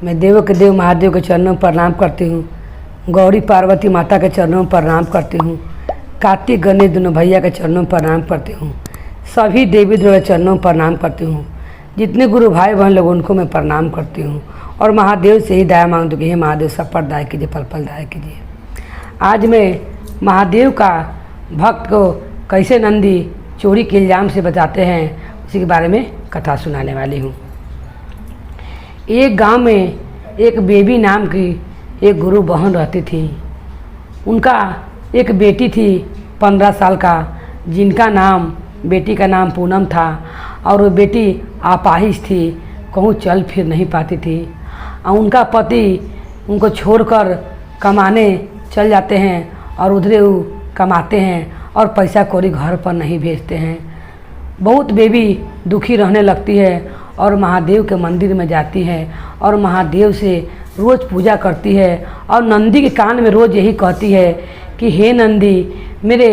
मैं देवों के देव महादेव के चरणों में प्रणाम करती हूँ। गौरी पार्वती माता के चरणों में प्रणाम करती हूँ। कार्तिक गणेश दोनों भैया के चरणों में प्रणाम करती हूँ। सभी देवी देवता के चरणों में प्रणाम करती हूँ। जितने गुरु भाई बहन लोग उनको मैं प्रणाम करती हूँ और महादेव से ही दया मांगती हूँ कि हे महादेव सब पर दया कीजिए, पल पल दया कीजिए। आज मैं महादेव का भक्त को कैसे नंदी चोरी के इल्ज़ाम से बचाते हैं उसी के बारे में कथा सुनाने वाली हूँ। एक गांव में एक बेबी नाम की एक गुरु बहन रहती थी। उनका एक बेटी थी 15 साल का, जिनका नाम बेटी का नाम पूनम था और वो बेटी अपाहिज थी, कहूँ चल फिर नहीं पाती थी। और उनका पति उनको छोड़कर कमाने चल जाते हैं और उधरे वो कमाते हैं और पैसा कौड़ी घर पर नहीं भेजते हैं। बहुत बेबी दुखी रहने लगती है और महादेव के मंदिर में जाती है और महादेव से रोज़ पूजा करती है और नंदी के कान में रोज़ यही कहती है कि हे नंदी, मेरे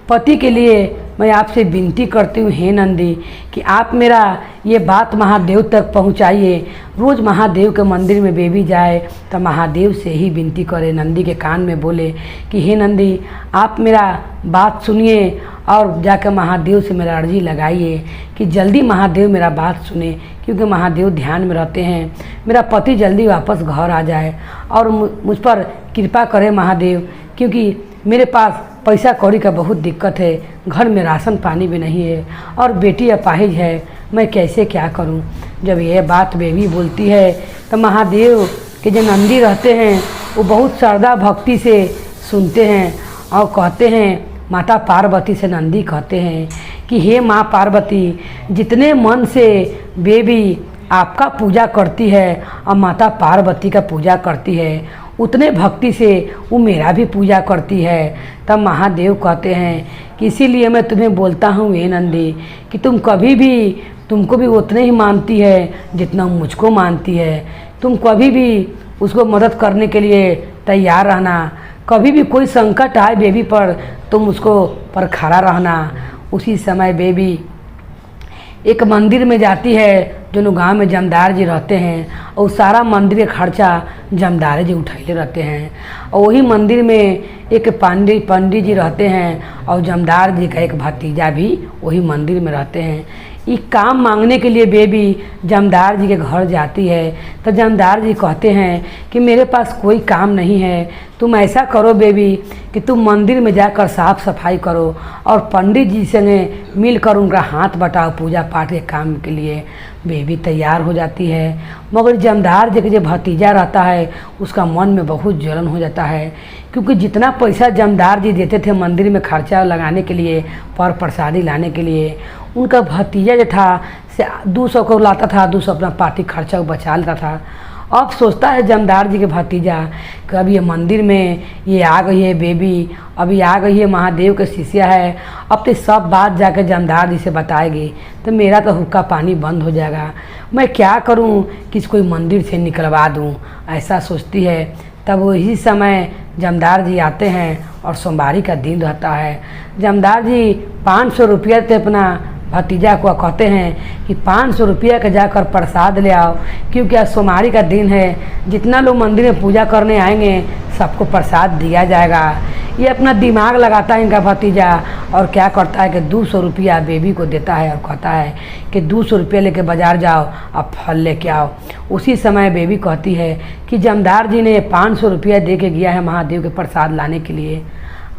पति के लिए मैं आपसे विनती करती हूँ हे नंदी कि आप मेरा ये बात महादेव तक पहुँचाइए। रोज़ महादेव के मंदिर में बेबी जाए तो महादेव से ही विनती करे, नंदी के कान में बोले कि हे नंदी आप मेरा बात सुनिए और जाकर महादेव से मेरा अर्जी लगाइए कि जल्दी महादेव मेरा बात सुने, क्योंकि महादेव ध्यान में रहते हैं। मेरा पति जल्दी वापस घर आ जाए और मुझ पर कृपा करे महादेव, क्योंकि मेरे पास पैसा कौड़ी का बहुत दिक्कत है, घर में राशन पानी भी नहीं है और बेटी अपाहिज है, मैं कैसे क्या करूं। जब यह बात बेबी बोलती है तो महादेव के जो नंदी रहते हैं वो बहुत श्रद्धा भक्ति से सुनते हैं और कहते हैं, माता पार्वती से नंदी कहते हैं कि हे माँ पार्वती, जितने मन से बेबी आपका पूजा करती है और माता पार्वती का पूजा करती है, उतने भक्ति से वो मेरा भी पूजा करती है। तब महादेव कहते हैं कि इसीलिए मैं तुम्हें बोलता हूँ हे नंदी कि तुम कभी भी, तुमको भी उतने ही मानती है जितना मुझको मानती है। तुम कभी भी उसको मदद करने के लिए तैयार रहना। कभी भी कोई संकट आए बेबी पर, तुम उसको पर खड़ा रहना। उसी समय बेबी एक मंदिर में जाती है, जो गांव में जमदार जी रहते हैं और सारा मंदिर का खर्चा जमदार जी उठैले रहते हैं। और वही मंदिर में एक पंडित जी रहते हैं और जमदार जी का एक भतीजा भी वही मंदिर में रहते हैं। एक काम मांगने के लिए बेबी जमदार जी के घर जाती है तो जमदार जी कहते हैं कि मेरे पास कोई काम नहीं है, तुम ऐसा करो बेबी कि तुम मंदिर में जाकर साफ सफाई करो और पंडित जी से मिलकर उनका हाथ बटाओ पूजा पाठ के काम के लिए। बेबी तैयार हो जाती है, मगर जमदार जी के जो भतीजा रहता है उसका मन में बहुत जलन हो जाता है, क्योंकि जितना पैसा जमदार जी देते थे मंदिर में खर्चा लगाने के लिए, पर प्रसादी लाने के लिए, उनका भतीजा जो था से 200 को लाता था, 200 अपना पार्टी खर्चा बचा लेता था। अब सोचता है जमदार जी के भतीजा कि अब ये मंदिर में ये आ गई है बेबी, अभी आ गई है महादेव के शिष्या है, अब तो सब बात जाकर जमदार जी से बताएगी तो मेरा तो हुक्का पानी बंद हो जाएगा। मैं क्या करूं कि इसको मंदिर से निकलवा दूं, ऐसा सोचती है। तब वही समय जमदार जी आते हैं और सोमवारी का दिन रहता है। जमदार जी 500 रुपया से अपना भतीजा को कहते हैं कि 500 रुपया का जाकर प्रसाद ले आओ, क्योंकि आज सोमवारी का दिन है, जितना लोग मंदिर में पूजा करने आएंगे सबको प्रसाद दिया जाएगा। ये अपना दिमाग लगाता है इनका भतीजा और क्या करता है कि 200 रुपया बेबी को देता है और कहता है कि 200 रुपया लेके बाज़ार जाओ अब फल लेके आओ। उसी समय बेबी कहती है कि जमदार जी ने 500 रुपया दे के गया है महादेव के प्रसाद लाने के लिए,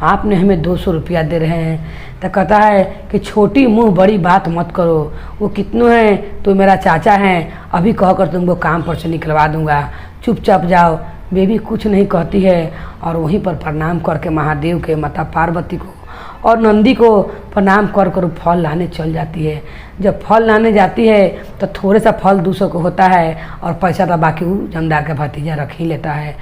आपने हमें 200 रुपया दे रहे हैं। तो कहता है कि छोटी मुंह बड़ी बात मत करो, वो कितनों हैं तो मेरा चाचा हैं, अभी कहकर तुमको काम पर से निकलवा दूंगा, चुपचाप जाओ। बेबी कुछ नहीं कहती है और वहीं पर प्रणाम करके महादेव के, माता पार्वती को और नंदी को प्रणाम कर कर फल लाने चल जाती है। जब फल लाने जाती है तो थोड़े सा फल 200 को होता है और पैसा तो बाकी वो जमदार का भतीजा रख ही लेता है।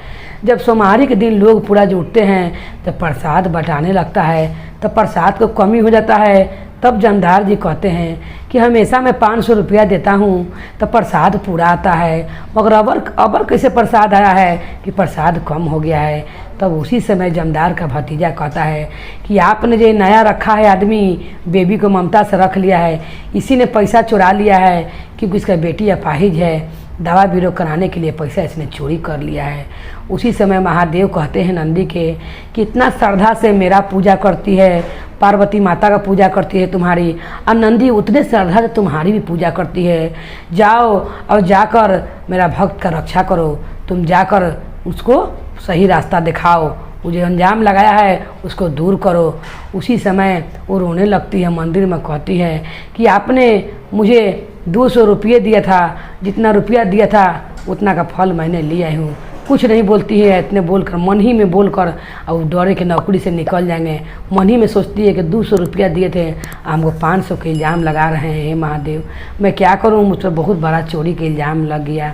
जब सोमवारी के दिन लोग पूरा जुटते हैं तो प्रसाद बंटाने लगता है तो प्रसाद को कमी हो जाता है। तब जमदार जी कहते हैं कि हमेशा मैं 500 रुपया देता हूँ तो प्रसाद पूरा आता है, मगर अबर कैसे प्रसाद आया है कि प्रसाद कम हो गया है। तब उसी समय जमदार का भतीजा कहता है कि आपने जो नया रखा है आदमी, बेबी को ममता से रख लिया है, इसी ने पैसा चुरा लिया है, क्योंकि इसका बेटी अपाहिज है। दवा बीरो कराने के लिए पैसा इसने चोरी कर लिया है। उसी समय महादेव कहते हैं नंदी के कि इतना श्रद्धा से मेरा पूजा करती है, पार्वती माता का पूजा करती है तुम्हारी, और नंदी उतने श्रद्धा से तुम्हारी भी पूजा करती है। जाओ और जाकर मेरा भक्त का रक्षा करो, तुम जाकर उसको सही रास्ता दिखाओ, वो जो अंजाम लगाया है उसको दूर करो। उसी समय वो रोने लगती है, मंदिर में कहती है कि आपने मुझे 200 रुपये दिया था, जितना रुपया दिया था उतना का फल मैंने लिया हूँ। कुछ नहीं बोलती है, इतने बोलकर मन ही में बोलकर और डरे के नौकरी से निकल जाएंगे। मन ही में सोचती है कि 200 रुपया दिए थे, हमको 500 के इल्ज़ाम लगा रहे हैं, हे महादेव मैं क्या करूं, मुझसे बहुत बड़ा चोरी के इल्ज़ाम लग गया।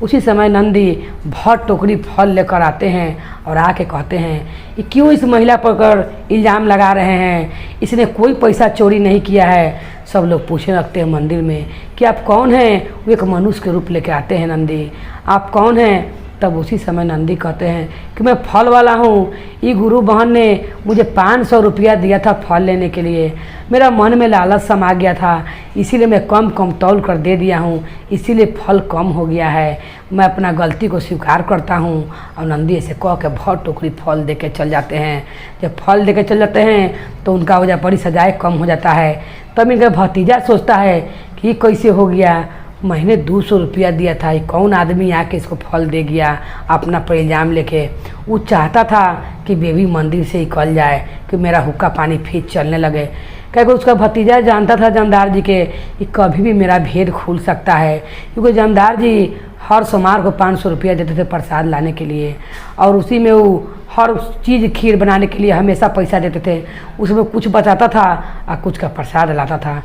उसी समय नंदी बहुत टोकरी फल लेकर आते हैं और आके कहते हैं कि क्यों इस महिला पर इल्ज़ाम लगा रहे हैं, इसने कोई पैसा चोरी नहीं किया है। सब लोग पूछने लगते हैं मंदिर में कि आप कौन हैं। वो एक मनुष्य के रूप लेके आते हैं नंदी, आप कौन हैं। तब उसी समय नंदी कहते हैं कि मैं फल वाला हूँ, ये गुरु बहन ने मुझे 500 रुपया दिया था फल लेने के लिए, मेरा मन में लालच समा गया था, इसीलिए मैं कम तौल कर दे दिया हूँ, इसीलिए फल कम हो गया है, मैं अपना गलती को स्वीकार करता हूँ। और नंदी ऐसे कह के बहुत टोकरी फल दे के चल जाते हैं। जब फल दे के चल जाते हैं तो उनका वजह बड़ी सजाए कम हो जाता है। तब इनका भतीजा सोचता है कि कैसे हो गया, मैंने 200 रुपया दिया था, ये कौन आदमी आके इसको फल दे गया अपना पर इल्ज़ाम लेके। वो चाहता था कि बेबी मंदिर से निकल जाए, कि मेरा हुक्का पानी फिर चलने लगे। क्योंकि उसका भतीजा जानता था जमदार जी के कि कभी भी मेरा भेद खुल सकता है, क्योंकि जमदार जी हर सोमवार को 500 रुपया देते थे प्रसाद लाने के लिए, और उसी में वो हर चीज़ खीर बनाने के लिए हमेशा पैसा देते थे, उसमें कुछ बचाता था और कुछ का प्रसाद लाता था।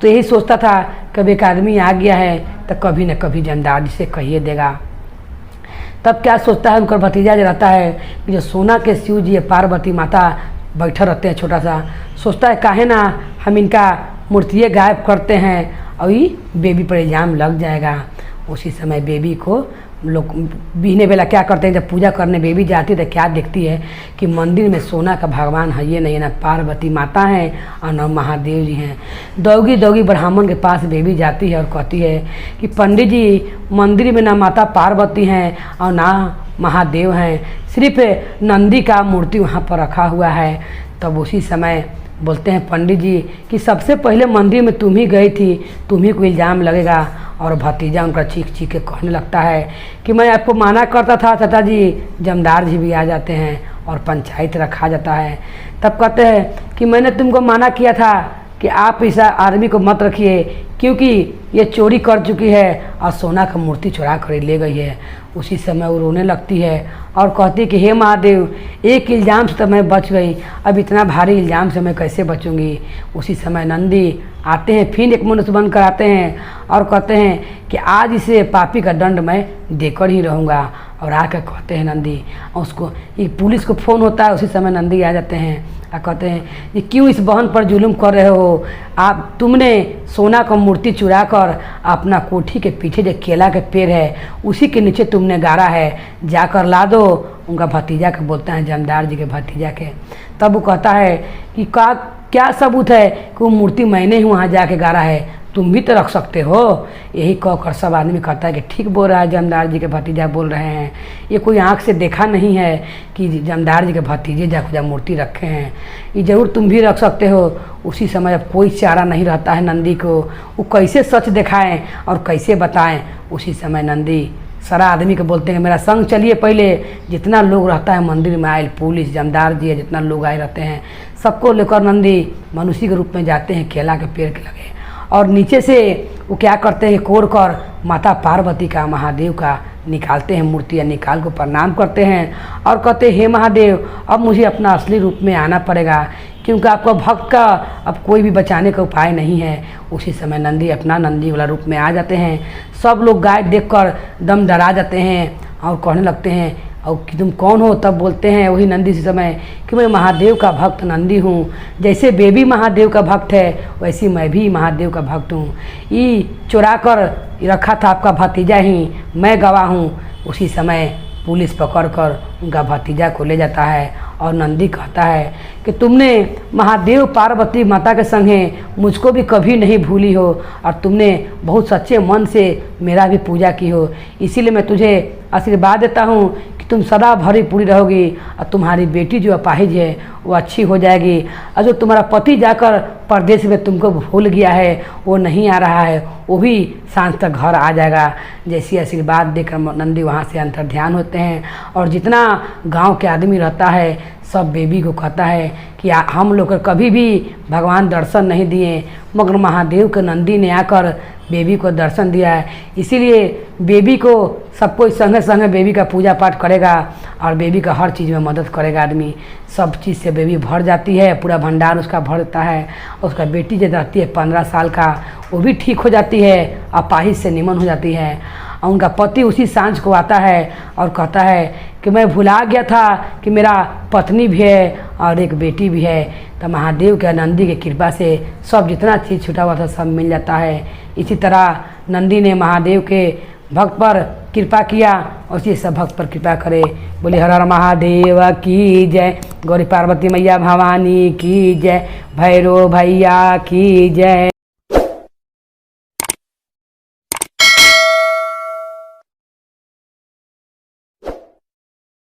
तो यही सोचता था कभी एक आदमी आ गया है तो कभी न कभी जमदार जी से कहिए देगा। तब क्या सोचता है उनका भतीजा जो रहता है कि जो सोना के शिव जी पार्वती माता बैठे रहते हैं छोटा सा, सोचता है काहे ना हम इनका मूर्तियाँ गायब करते हैं और ये बेबी पर इल्ज़ाम लग जाएगा। उसी समय बेबी को लोग बीने वेला क्या करते हैं, जब पूजा करने बेबी जाती है तो क्या देखती है कि मंदिर में सोना का भगवान है ये नहीं, ना पार्वती माता हैं और न महादेव जी हैं। दौगी दौगी ब्राह्मण के पास बेबी जाती है और कहती है कि पंडित जी मंदिर में ना माता पार्वती हैं और ना महादेव हैं, सिर्फ नंदी का मूर्ति वहाँ पर रखा हुआ है। तब उसी समय बोलते हैं पंडित जी कि सबसे पहले मंदिर में तुम ही गई थी, तुम ही को इल्ज़ाम लगेगा। और भतीजा उनका चीख चीख के कहने लगता है कि मैं आपको माना करता था चाचा जी, जमदार जी भी आ जाते हैं और पंचायत रखा जाता है। तब कहते हैं कि मैंने तुमको माना किया था कि आप इस आदमी को मत रखिए, क्योंकि ये चोरी कर चुकी है और सोना का मूर्ति चुरा कर ले गई है। उसी समय वो रोने लगती है और कहती है कि हे महादेव, एक इल्ज़ाम से तो मैं बच गई, अब इतना भारी इल्ज़ाम से मैं कैसे बचूंगी। उसी समय नंदी आते हैं, फिर एक मनुष्य बन कर आते हैं और कहते हैं कि आज इसे पापी का दंड मैं देकर ही रहूँगा। और आकर कहते हैं नंदी, और उसको ये पुलिस को फ़ोन होता है, उसी समय नंदी आ जाते हैं और कहते हैं कि क्यों इस बहन पर जुल्म कर रहे हो, आप तुमने सोना का मूर्ति चुरा कर अपना कोठी के पीछे जो केला के पेड़ है उसी के नीचे तुमने गाड़ा है, जाकर ला दो। उनका भतीजा के बोलते हैं जमदार जी के भतीजा के। तब वो कहता है कि क्या सबूत है कि वो मूर्ति मैंने ही वहाँ जाके गाड़ा है, तुम भी तो रख सकते हो। यही कहकर सब आदमी कहता है कि ठीक बोल रहा है, जमदार जी के भतीजा बोल रहे हैं, ये कोई आँख से देखा नहीं है कि जमदार जी के भतीजे जा मूर्ति रखे हैं, ये ज़रूर तुम भी रख सकते हो। उसी समय अब कोई चारा नहीं रहता है नंदी को, वो कैसे सच दिखाएं और कैसे बताएं। उसी समय नंदी सारा आदमी को बोलते हैं मेरा संग चलिए, पहले जितना लोग रहता है मंदिर में आए, पुलिस जमदार जी है, जितना लोग आए रहते हैं सबको लेकर नंदी मनुष्य के रूप में जाते हैं केला के पेड़ के लगे, और नीचे से वो क्या करते हैं कोड़ कर माता पार्वती का महादेव का निकालते हैं, मूर्तियाँ निकाल को प्रणाम करते हैं और कहते हैं हे महादेव, अब मुझे अपना असली रूप में आना पड़ेगा, क्योंकि आपका भक्त का अब कोई भी बचाने का उपाय नहीं है। उसी समय नंदी अपना नंदी वाला रूप में आ जाते हैं। सब लोग गाय देखकर दम डरा जाते हैं और कहने लगते हैं और कि तुम कौन हो। तब बोलते हैं वही नंदी से समय कि मैं महादेव का भक्त नंदी हूँ, जैसे बेबी महादेव का भक्त है वैसी मैं भी महादेव का भक्त हूँ, ये चुरा कर रखा था आपका भतीजा ही, मैं गवाह हूँ। उसी समय पुलिस पकड़कर उनका भतीजा को ले जाता है और नंदी कहता है कि तुमने महादेव पार्वती माता के संगे मुझको भी कभी नहीं भूली हो और तुमने बहुत सच्चे मन से मेरा भी पूजा की हो, इसीलिए मैं तुझे आशीर्वाद देता हूँ कि तुम सदा भरी पूरी रहोगी और तुम्हारी बेटी जो अपाहिज है वो अच्छी हो जाएगी, और जो तुम्हारा पति जाकर परदेश में तुमको भूल गया है वो नहीं आ रहा है, वो भी सांझ तक घर आ जाएगा। जैसी आशीर्वाद देकर नंदी वहाँ से अंतर ध्यान होते हैं और जितना गांव के आदमी रहता है सब बेबी को कहता है कि हम लोग को कभी भी भगवान दर्शन नहीं दिए, मगर महादेव के नंदी ने आकर बेबी को दर्शन दिया है, इसीलिए बेबी को सब कोई संगे संगे बेबी का पूजा पाठ करेगा और बेबी का हर चीज़ में मदद करेगा। आदमी सब चीज़ से बेबी भर जाती है, पूरा भंडार उसका भरता है। उसका बेटी जो रहती है 15 साल का वो भी ठीक हो जाती है, अपाहिज से निमन हो जाती है। और उनका पति उसी सांझ को आता है और कहता है कि मैं भुला गया था कि मेरा पत्नी भी है और एक बेटी भी है। तो महादेव के नंदी की कृपा से सब जितना चीज़ छूटा हुआ था सब मिल जाता है। इसी तरह नंदी ने महादेव के भक्त पर कृपा किया और उसी सब भक्त पर कृपा करे। बोले हर हर महादेव की जय, गौरी पार्वती मैया भवानी की जय, भैरव भैया की जय।